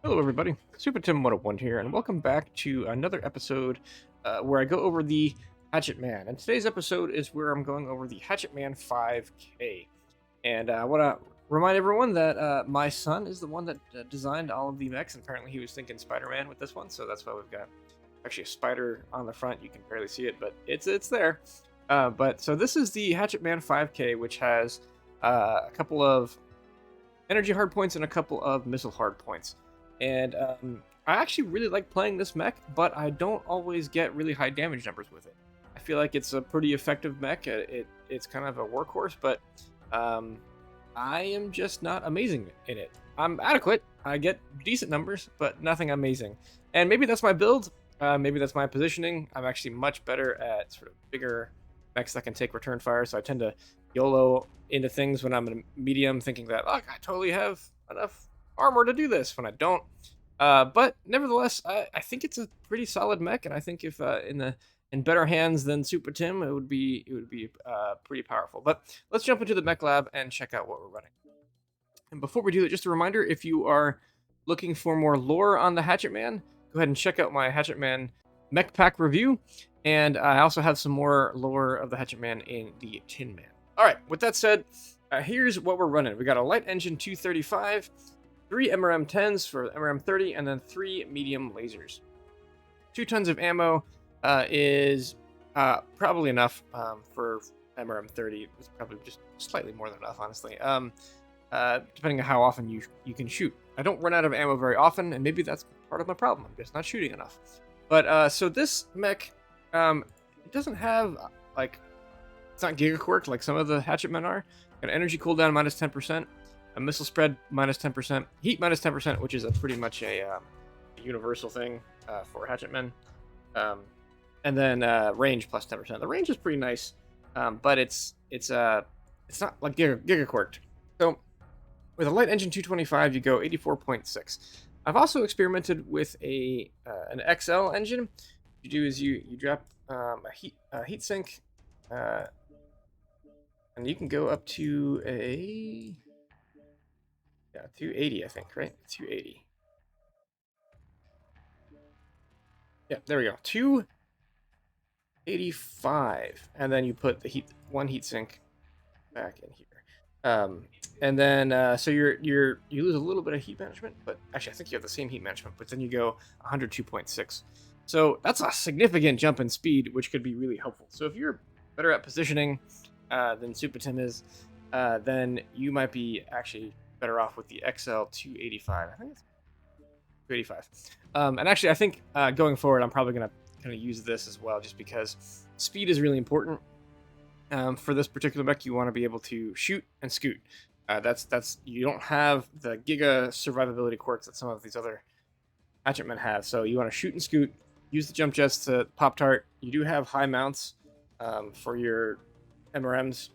Hello, everybody. Super Tim 101 here, and welcome back to another episode where I go over the Hatchetman. And today's episode is where I'm going over the Hatchetman 5K. And I want to remind everyone that my son is the one that designed all of the mechs, and apparently he was thinking Spider-Man with this one, so that's why we've got actually a spider on the front. You can barely see it, but it's there. So this is the Hatchetman 5K, which has a couple of energy hard points and a couple of missile hard points. And I actually really like playing this mech, but I don't always get really high damage numbers with it. I feel like it's a pretty effective mech. It's kind of a workhorse, but I am just not amazing in it. I'm adequate. I get decent numbers, but nothing amazing. And maybe that's my build. Maybe that's my positioning. I'm actually much better at sort of bigger mechs that can take return fire, so I tend to YOLO into things when I'm in a medium, thinking that, look, I totally have enough armor to do this when I don't. But nevertheless, I think it's a pretty solid mech, and I think if in better hands than Super Tim, it would be pretty powerful. But let's jump into the mech lab and check out what we're running. And before we do that, just a reminder: if you are looking for more lore on the Hatchetman, go ahead and check out my Hatchetman mech pack review. And I also have some more lore of the Hatchetman in the Tin Man. All right, with that said, here's what we're running. We got a light engine 235. 3 MRM10s for MRM30, and then 3 medium lasers. 2 tons of ammo is probably enough for MRM30. It's probably just slightly more than enough, honestly, depending on how often you can shoot. I don't run out of ammo very often, and maybe that's part of my problem. I'm just not shooting enough. But so this mech, it doesn't have, it's not gigaquirked like some of the Hatchetmen are. Got energy cooldown minus 10%. A missile spread minus 10%, heat minus 10%, which is a pretty much a universal thing for Hatchetmen, and then range plus 10%. The range is pretty nice, but it's not like gigaquirked. So with a light engine 225, you go 84.6. I've also experimented with an XL engine. What you do is you drop a heat sink, and you can go up to a 280, I think, right? 280. Yeah, there we go. 285, and then you put the one heat sink back in here, and then so you lose a little bit of heat management, but actually I think you have the same heat management, but then you go 102.6. So that's a significant jump in speed, which could be really helpful. So if you're better at positioning than Super Tim is, then you might be actually better off with the XL 285. I think it's 285. And actually, I think going forward, I'm probably going to kind of use this as well, just because speed is really important. For this particular mech, you want to be able to shoot and scoot. That's you don't have the giga survivability quirks that some of these other Hatchetmen have. So you want to shoot and scoot, use the jump jets to pop tart. You do have high mounts for your MRMs,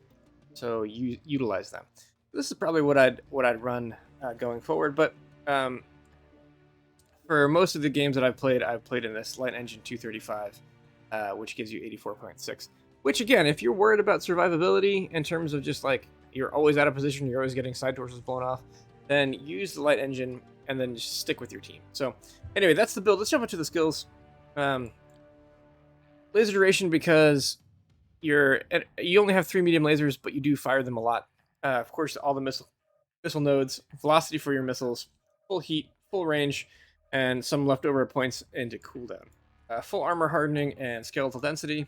so you utilize them. This is probably what I'd run going forward, but for most of the games that I've played in this light engine 235, which gives you 84.6. Which again, if you're worried about survivability in terms of just like you're always out of position, you're always getting side torsos blown off, then use the light engine and then just stick with your team. So anyway, that's the build. Let's jump into the skills. Laser duration, because you only have 3 medium lasers, but you do fire them a lot. Of course, all the missile nodes, velocity for your missiles, full heat, full range, and some leftover points into cooldown. Full armor hardening and skeletal density.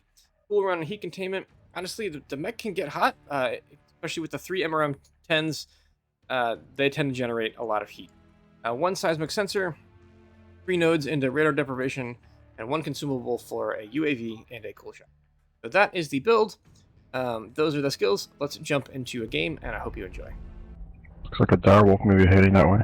Full run heat containment. Honestly, the mech can get hot, especially with the 3 MRM10s. They tend to generate a lot of heat. 1 seismic sensor, 3 nodes into radar deprivation, and 1 consumable for a UAV and a cool shot. So that is the build. Those are the skills. Let's jump into a game, and I hope you enjoy. Looks like a direwolf maybe heading that way.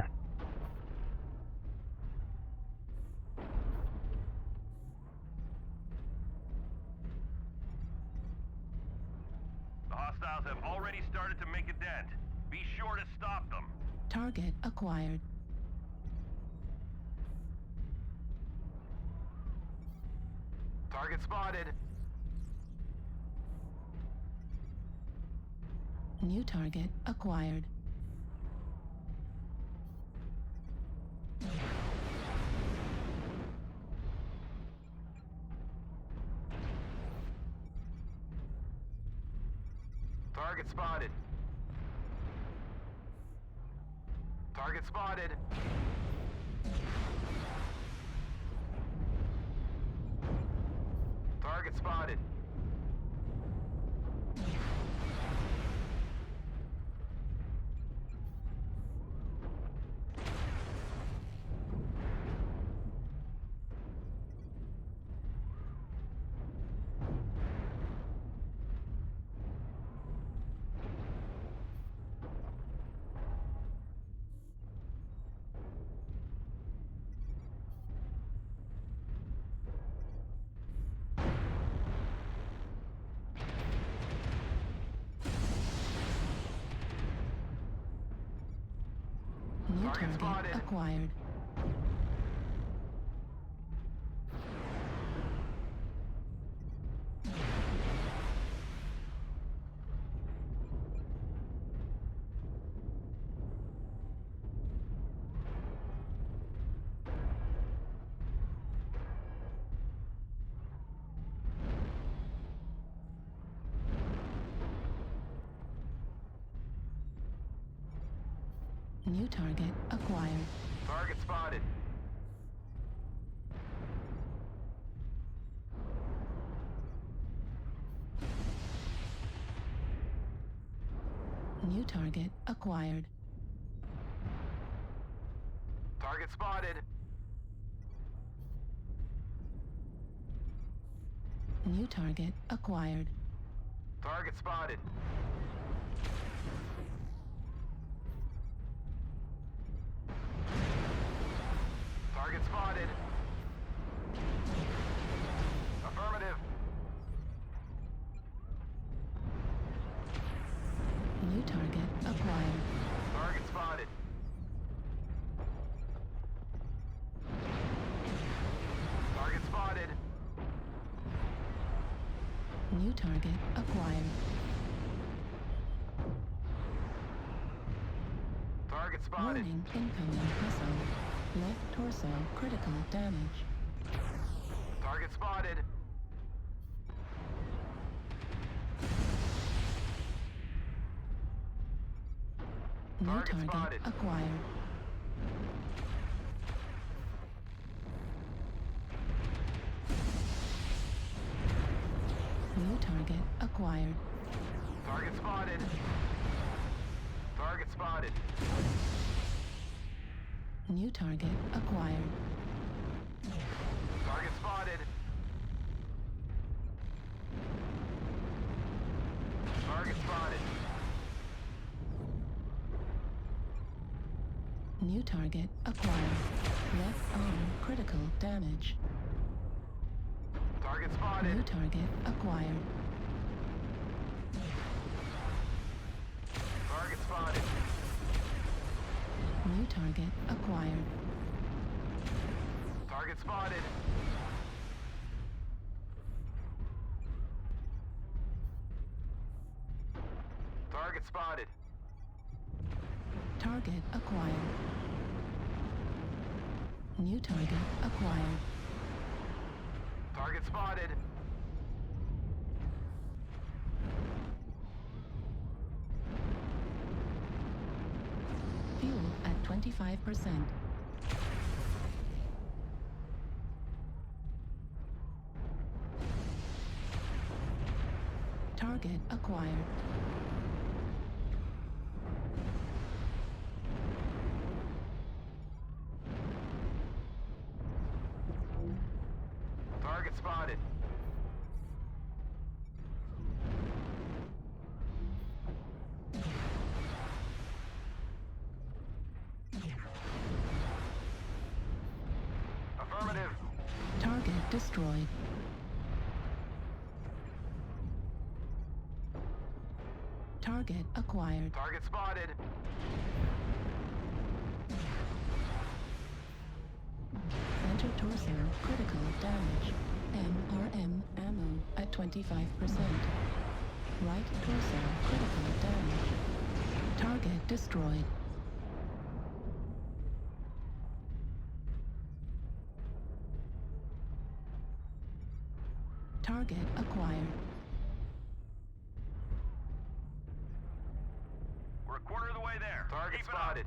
The hostiles have already started to make a dent. Be sure to stop them. Target acquired. Target spotted. New target acquired. Target spotted. Target spotted. Target spotted. New Target target spotted. acquired. New target acquired. Target spotted. New target acquired. Target spotted. New target acquired. Target spotted. Target spotted. Affirmative. New target acquired. Target spotted. Target spotted. New target acquired. Target spotted. Warning, incoming missile. Left torso critical damage. Target spotted. New Target target spotted. acquired. New target acquired. Target spotted. Target spotted. New target acquired. Target spotted. Target spotted. New target acquired. Left arm critical damage. Target New spotted. target acquired. Target spotted. New target acquired. Target spotted. Target spotted. Target acquired. New target acquired. Target spotted. Fuel at 25%. Target acquired. Target spotted. Affirmative. Target destroyed. Target acquired. Target spotted. Center torso critical damage. MRM ammo at 25%. Right torso critical damage. Target destroyed. Target acquired. spotted.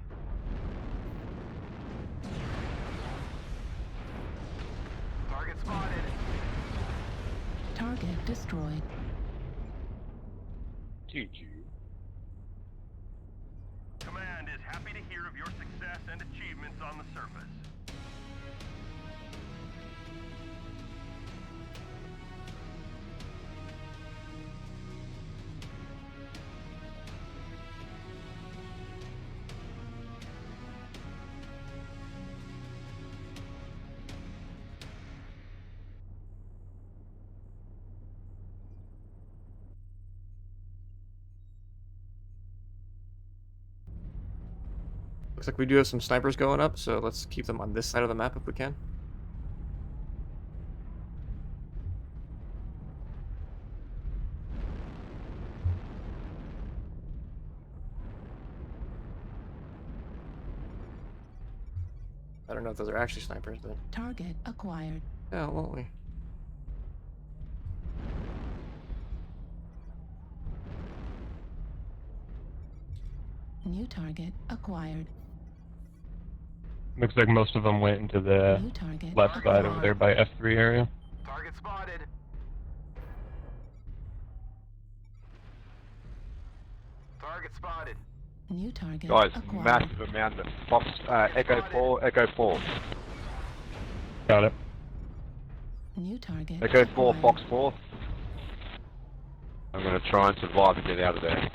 Target spotted. Target destroyed. GG. Command is happy to hear of your success and achievements on the surface. Looks like we do have some snipers going up, so let's keep them on this side of the map if we can. I don't know if those are actually snipers, but Target acquired. yeah, won't we? New target acquired. Looks like most of them went into the New target left side over there by F3 area. Target spotted. Target spotted. New target Guys, acquired. massive amount of Fox, Echo 4, Echo 4. Got it. New target Echo 4, acquired. Fox 4. I'm gonna try and survive and get out of there.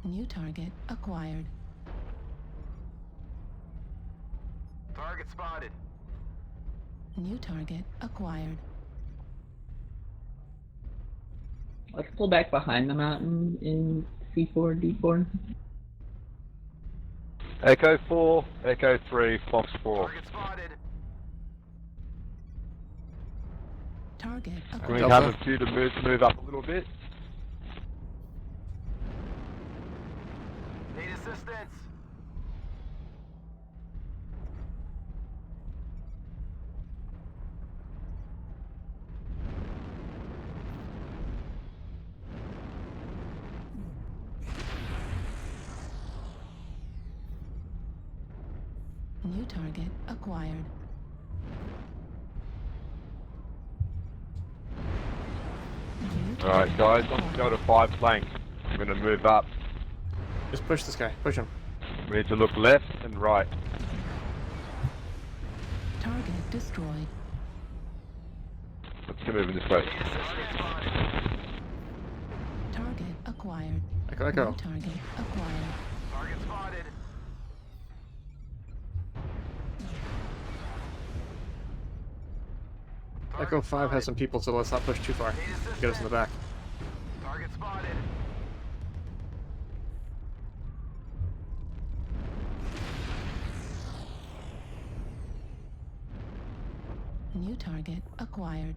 New target acquired. Target spotted. New target acquired. Let's pull back behind the mountain in C4, D4. Echo 4, Echo 3, Fox 4. Target spotted. Target Can acquired. we have a few to move up a little bit? Need assistance. New target acquired. New Alright target guys, let's acquired. go to 5 flanks. I'm gonna move up. Just push this guy. Push him. We need to look left and right. Target destroyed. Let's get moving this way. Need assistance spotted. Target acquired. Echo, Echo. New target acquired. Target spotted. Echo 5 has some people, so let's not push too far. Get us in the back. Target spotted. New target acquired.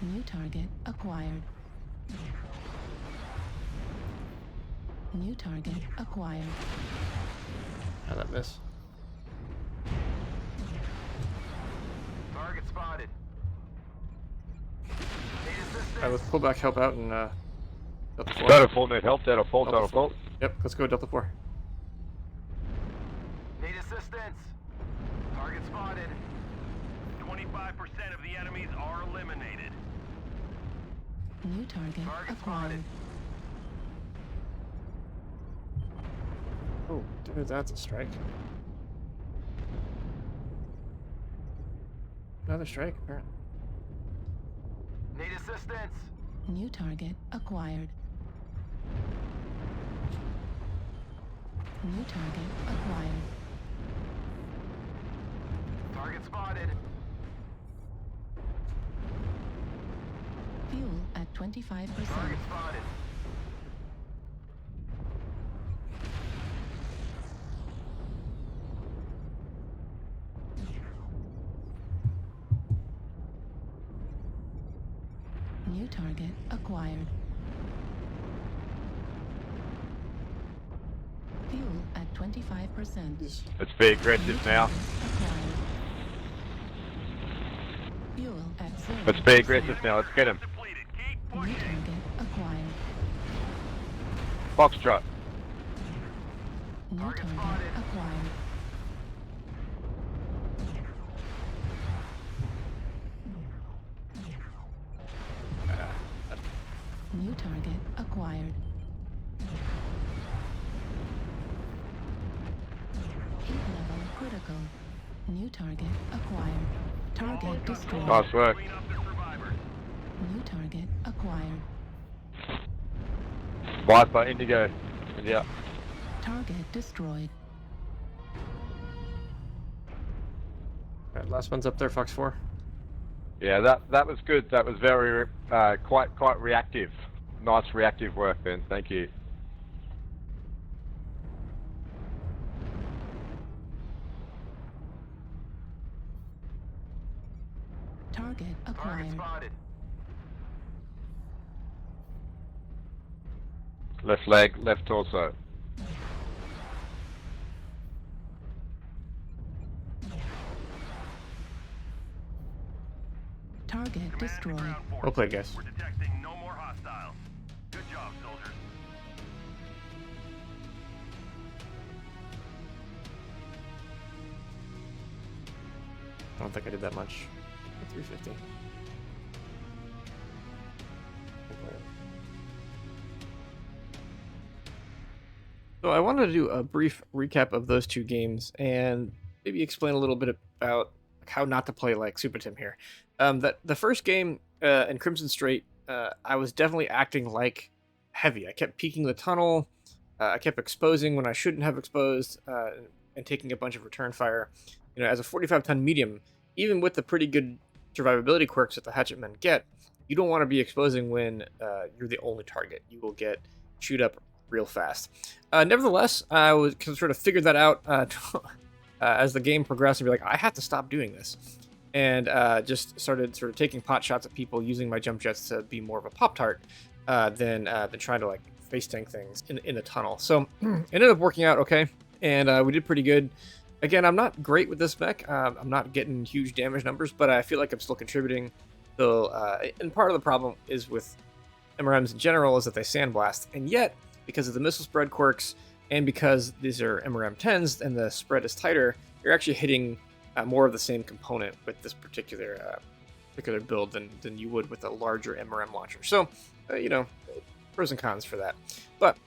New target acquired. New target acquired. How'd that miss? Target spotted. Need assistance. Alright, let's pull back, help out, and Delta 4. Delta 4 need help, Delta 4, Delta 4. Yep, let's go Delta 4. Need assistance. Target spotted. 25% of the enemies are eliminated. New target Target acquired. spotted. Oh, dude, that's a strike. Another strike, apparently. Need assistance. New target acquired. New target acquired. Target spotted. Fuel at 25%. Target spotted. New target acquired. Fuel at 25%. Let's be aggressive now. Acquired. Fuel at 0%. Let's be aggressive now. Let's get him. Depleted. Keep New pushing. target acquired. Foxtrot. New Target target spotted. acquired. New target acquired. Heat level critical. New target acquired. Target destroyed. Nice work. Clean up the survivors. New target acquired. Viper, Indigo. Yeah. Target destroyed. Alright, last one's up there, Fox 4. Yeah, that was good. That was very quite reactive. Nice reactive work, Ben. Thank you. Target Target acquired. spotted. Left leg, left torso. Target Command and destroyed. ground force. Well played, guys. We're detecting no more hostiles. Good job, soldiers. I don't think I did that much. 350. So I wanted to do a brief recap of those two games and maybe explain a little bit about how not to play like Super Tim here. That the first game in Crimson Strait, I was definitely acting like heavy. I kept peeking the tunnel. I kept exposing when I shouldn't have exposed, and taking a bunch of return fire. You know, as a 45-ton medium, even with the pretty good survivability quirks that the Hatchetmen get, you don't want to be exposing when you're the only target. You will get chewed up real fast. Nevertheless, I was sort of figured that out as the game progressed and be like, I have to stop doing this. And just started sort of taking pot shots at people using my jump jets to be more of a Pop-Tart than trying to like face tank things in the tunnel. So it ended up working out okay, and we did pretty good. Again, I'm not great with this mech. I'm not getting huge damage numbers, but I feel like I'm still contributing. So, and part of the problem is with MRMs in general is that they sandblast, and yet because of the missile spread quirks and because these are MRM10s and the spread is tighter, you're actually hitting more of the same component with this particular build than you would with a larger MRM launcher. So, you know, pros and cons for that. But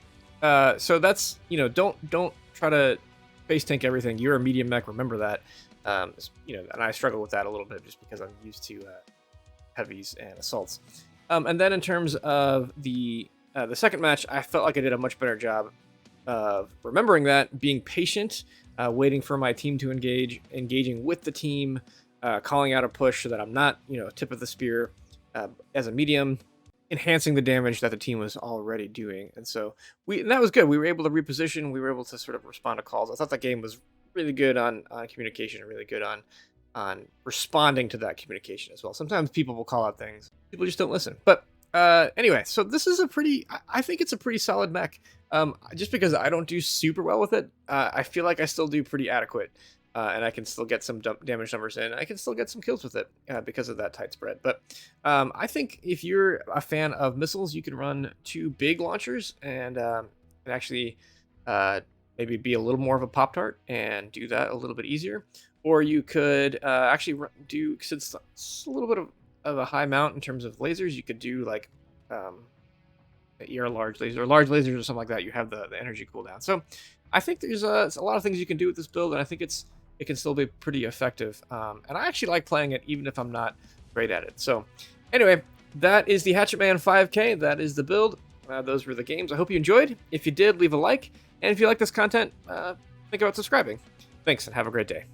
so that's, you know, don't try to face tank everything. You're a medium mech, remember that. You know, and I struggle with that a little bit just because I'm used to heavies and assaults. And then in terms of the second match, I felt like I did a much better job of remembering that, being patient, waiting for my team to engaging with the team, calling out a push so that I'm not, you know, tip of the spear as a medium, enhancing the damage that the team was already doing. And so and that was good. We were able to reposition. We were able to sort of respond to calls. I thought that game was really good on communication and really good on responding to that communication as well. Sometimes people will call out things. People just don't listen. But anyway, so this is I think it's a pretty solid mech. Just because I don't do super well with it, I feel like I still do pretty adequate. And I can still get some damage numbers in. I can still get some kills with it because of that tight spread. But I think if you're a fan of missiles, you can run two big launchers and actually maybe be a little more of a Pop-Tart and do that a little bit easier. Or you could actually do, since it's a little bit of a high mount in terms of lasers, you could do like large lasers or large lasers or something like that. You have the energy cooldown. So I think there's a lot of things you can do with this build, and I think it can still be pretty effective. And I actually like playing it even if I'm not great at it. So anyway, that is the Hatchetman 5K. That is the build. Those were the games. I hope you enjoyed. If you did, leave a like. And if you like this content, think about subscribing. Thanks, and have a great day.